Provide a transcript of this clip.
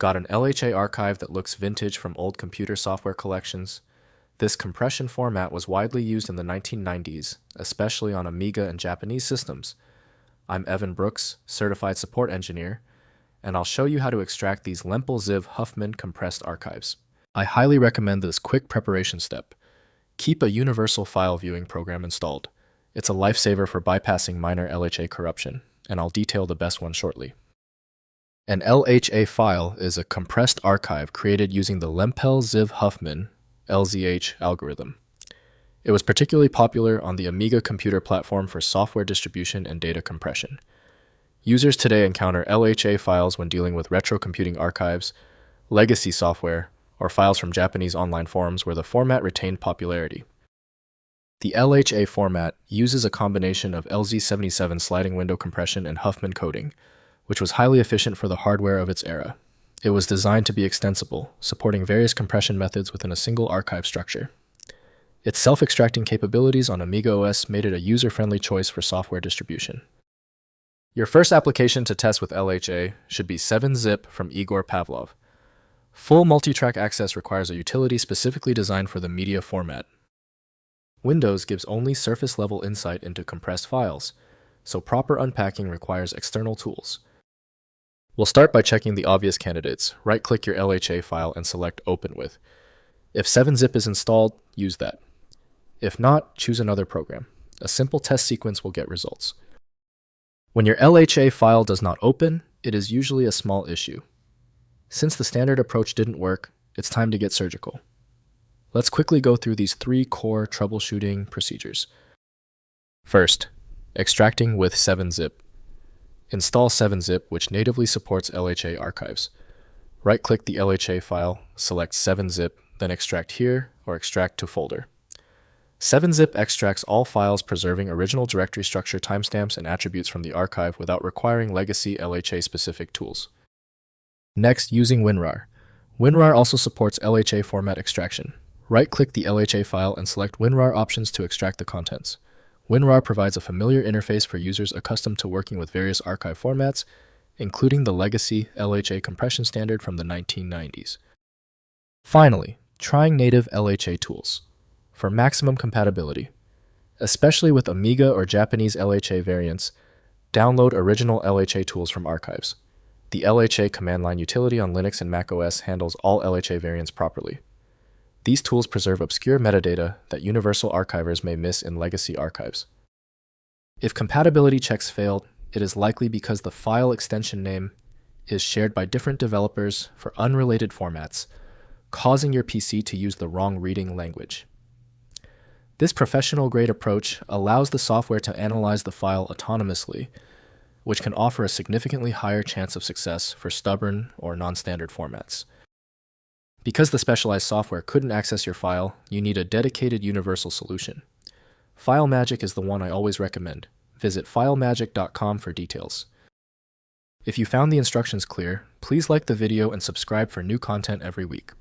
Got an LHA archive that looks vintage from old computer software collections? This compression format was widely used in the 1990s, especially on Amiga and Japanese systems. I'm Evan Brooks, Certified Support Engineer, and I'll show you how to extract these Lempel Ziv Huffman compressed archives. I highly recommend this quick preparation step. Keep a universal file viewing program installed. It's a lifesaver for bypassing minor LHA corruption, and I'll detail the best one shortly. An LHA file is a compressed archive created using the Lempel Ziv Huffman (LZH) algorithm. It was particularly popular on the Amiga computer platform for software distribution and data compression. Users today encounter LHA files when dealing with retro computing archives, legacy software, or files from Japanese online forums where the format retained popularity. The LHA format uses a combination of LZ77 sliding window compression and Huffman coding, which was highly efficient for the hardware of its era. It was designed to be extensible, supporting various compression methods within a single archive structure. Its self-extracting capabilities on AmigaOS made it a user-friendly choice for software distribution. Your first application to test with LHA should be 7-zip from Igor Pavlov. Full multi-track access requires a utility specifically designed for the media format. Windows gives only surface-level insight into compressed files, so proper unpacking requires external tools. We'll start by checking the obvious candidates. Right-click your LHA file and select Open With. If 7-zip is installed, use that. If not, choose another program. A simple test sequence will get results. When your LHA file does not open, it is usually a small issue. Since the standard approach didn't work, it's time to get surgical. Let's quickly go through these 3 core troubleshooting procedures. First, extracting with 7-zip. Install 7-zip, which natively supports LHA archives. Right-click the LHA file, select 7-zip, then extract here or extract to folder. 7-zip extracts all files preserving original directory structure, timestamps, and attributes from the archive without requiring legacy LHA-specific tools. Next, using WinRAR. WinRAR also supports LHA format extraction. Right-click the LHA file and select WinRAR options to extract the contents. WinRAR provides a familiar interface for users accustomed to working with various archive formats, including the legacy LHA compression standard from the 1990s. Finally, trying native LHA tools. For maximum compatibility, especially with Amiga or Japanese LHA variants, download original LHA tools from archives. The LHA command line utility on Linux and macOS handles all LHA variants properly. These tools preserve obscure metadata that universal archivers may miss in legacy archives. If compatibility checks failed, it is likely because the file extension name is shared by different developers for unrelated formats, causing your PC to use the wrong reading language. This professional-grade approach allows the software to analyze the file autonomously, which can offer a significantly higher chance of success for stubborn or non-standard formats. Because the specialized software couldn't access your file, you need a dedicated universal solution. FileMagick is the one I always recommend. Visit filemagick.com for details. If you found the instructions clear, please like the video and subscribe for new content every week.